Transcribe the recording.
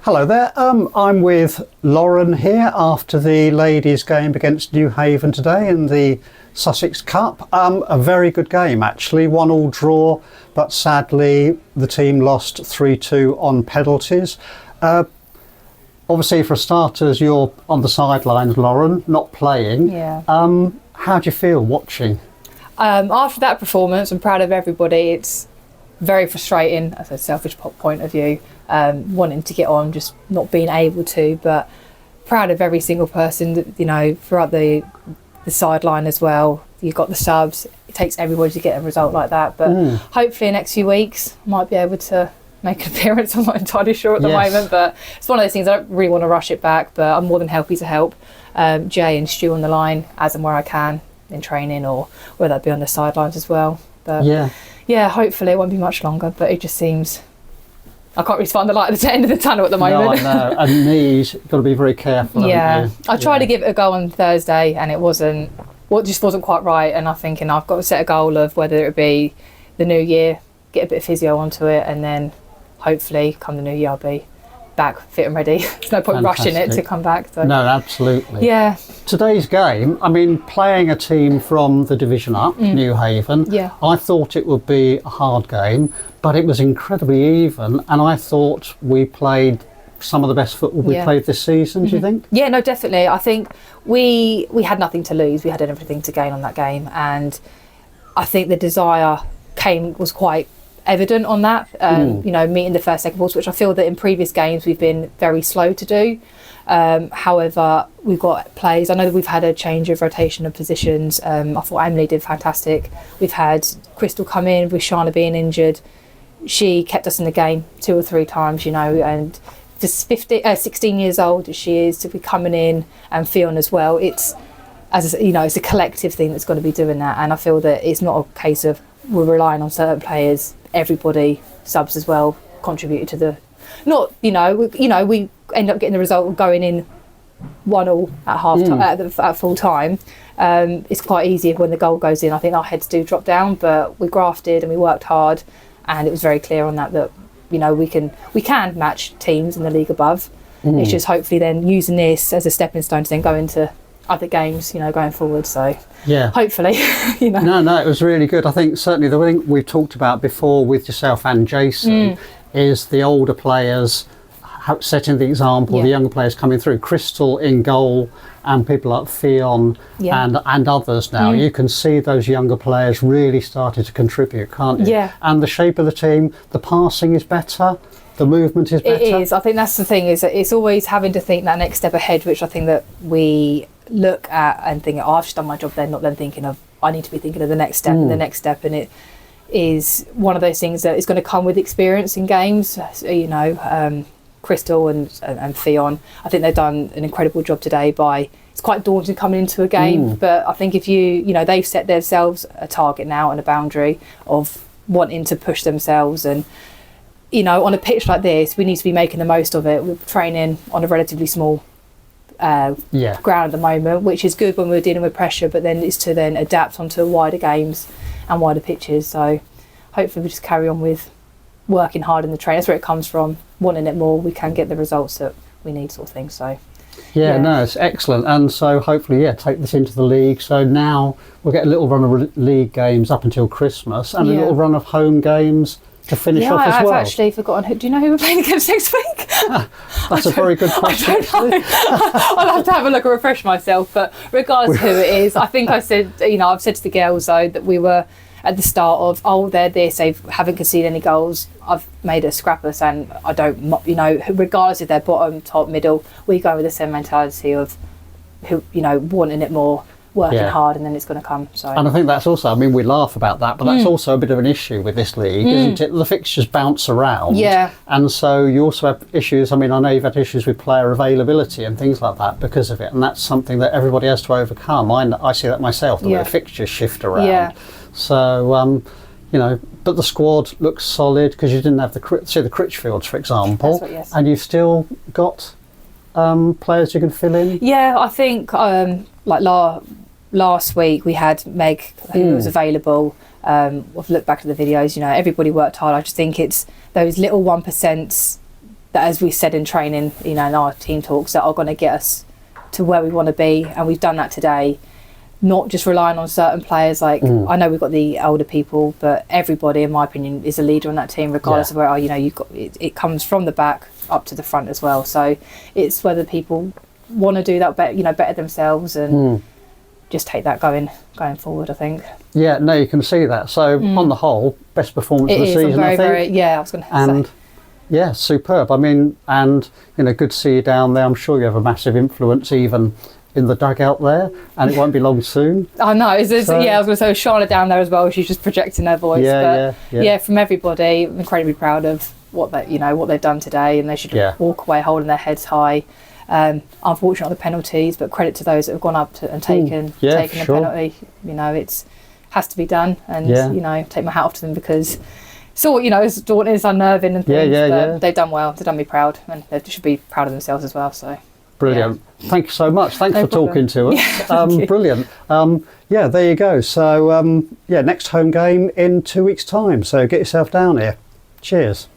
Hello there, I'm with Lauren here after the ladies' game against Newhaven today in the Sussex Cup. A very good game actually, 1-1 draw, but sadly the team lost 3-2 on penalties. Obviously for starters you're on the sidelines, Lauren, not playing. Yeah. How do you feel watching? After that performance, I'm proud of everybody. It's very frustrating as a selfish point of view, wanting to get on, just not being able to, but proud of every single person that, you know, throughout the sideline as well. You've got the subs, it takes everybody to get a result like that, but hopefully in the next few weeks I might be able to make an appearance. I'm not entirely sure at the moment, but it's one of those things. I don't really want to rush it back, but I'm more than happy to help Jay and Stu on the line as and where I can in training, or whether that be on the sidelines as well. But yeah, hopefully it won't be much longer, but it just seems I can't really find the light at the end of the tunnel at the moment. No, I know. And knees, you've got to be very careful. Yeah, I tried to give it a go on Thursday and it just wasn't quite right, and I'm thinking I've got to set a goal of whether it be the new year, get a bit of physio onto it, and then hopefully come the new year I'll be back fit and ready. There's no point rushing it to come back. So. No, absolutely. Yeah. Today's game, I mean, playing a team from the division up, Newhaven, I thought it would be a hard game, but it was incredibly even, and I thought we played some of the best football we played this season. Do you think? Yeah, no, definitely. I think we had nothing to lose. We had everything to gain on that game, and I think the desire was quite evident on that. You know, meeting the first, second balls, which I feel that in previous games we've been very slow to do. However, we've got plays. I know that we've had a change of rotation of positions. I thought Emily did fantastic. We've had Crystal come in with Shana being injured. She kept us in the game 2 or 3 times, you know, and for 16 years old as she is, to be coming in and Fionn as well, it's, as you know, it's a collective thing that's got to be doing that. And I feel that it's not a case of we're relying on certain players. Everybody, subs as well, contributed to the. Not, we end up getting the result of going in 1-1 at half time, at full time. It's quite easy when the goal goes in. I think our heads do drop down, but we grafted and we worked hard, and it was very clear on that you know we can match teams in the league above. It's just hopefully then using this as a stepping stone to then go into other games, you know, going forward. So yeah, hopefully, you know. No, it was really good. I think certainly the thing we've talked about before with yourself and Jason is the older players setting the example, the younger players coming through. Crystal in goal, and people like Fionn and others now. You can see those younger players really started to contribute, can't you? Yeah. And the shape of the team, the passing is better. The movement is better. It is. I think that's the thing, is that it's always having to think that next step ahead, which I think that we look at and think, oh, I've just done my job then, not then thinking of, I need to be thinking of the next step and the next step. And it is one of those things that is going to come with experience in games. You know, Crystal and Fionn, I think they've done an incredible job today. It's quite daunting coming into a game, but I think if you know, they've set themselves a target now and a boundary of wanting to push themselves, and you know, on a pitch like this, we need to be making the most of it. We're training on a relatively small ground at the moment, which is good when we're dealing with pressure, but then it's to then adapt onto wider games and wider pitches. So hopefully we just carry on with working hard in the training. That's where it comes from, wanting it more. We can get the results that we need, sort of thing. So yeah, no, it's excellent. And so hopefully, take this into the league. So now we'll get a little run of league games up until Christmas, and a little run of home games to finish off as well. I've actually forgotten. Do you know who we're playing against next week? That's a very good question. I'll have to have a look and refresh myself. But regardless of who it is, I think I said, I've said to the girls though that we were at the start of, they're this, they haven't conceded any goals. I've made a scrapper saying I don't, regardless if they're bottom, top, middle, we go with the same mentality of who, wanting it more, working hard, and then it's going to come. So, and I think that's also, we laugh about that, but that's also a bit of an issue with this league, isn't it? The fixtures bounce around, and so you also have issues. I know you've had issues with player availability and things like that because of it, and that's something that everybody has to overcome. I see that myself, the way the fixtures shift around. So but the squad looks solid because you didn't have the Critchfields, for example, and you've still got players you can fill in. I think last week we had Meg, who was available. I've looked back at the videos, everybody worked hard. I just think it's those little 1% that, as we said in training, you know, in our team talks, that are going to get us to where we want to be, and we've done that today. Not just relying on certain players. Like I know we've got the older people, but everybody, in my opinion, is a leader on that team, regardless of where you know you've got. It comes from the back up to the front as well. So it's whether people want to do that better, you know, better themselves, and just take that going forward, I think. Yeah, no, you can see that. So on the whole, best performance of the season, I think. I was going to say. Yeah, superb. I mean, and you know, good to see you down there. I'm sure you have a massive influence even in the dugout there, and it won't be long soon. I know. I was going to say Charlotte down there as well. She's just projecting her voice. Yeah, from everybody, I'm incredibly proud of what they've done today, and they should walk away holding their heads high. Unfortunately, the penalties, but credit to those that have gone up and taken the penalty. You know, it's has to be done, and you know, take my hat off to them, because it's daunting, it's unnerving and things. But they've done well. They've done me proud, and they should be proud of themselves as well. So. Brilliant. Yeah. Thank you so much. Thanks for talking to us. Yeah, brilliant. There you go. So, next home game in 2 weeks' time. So get yourself down here. Cheers.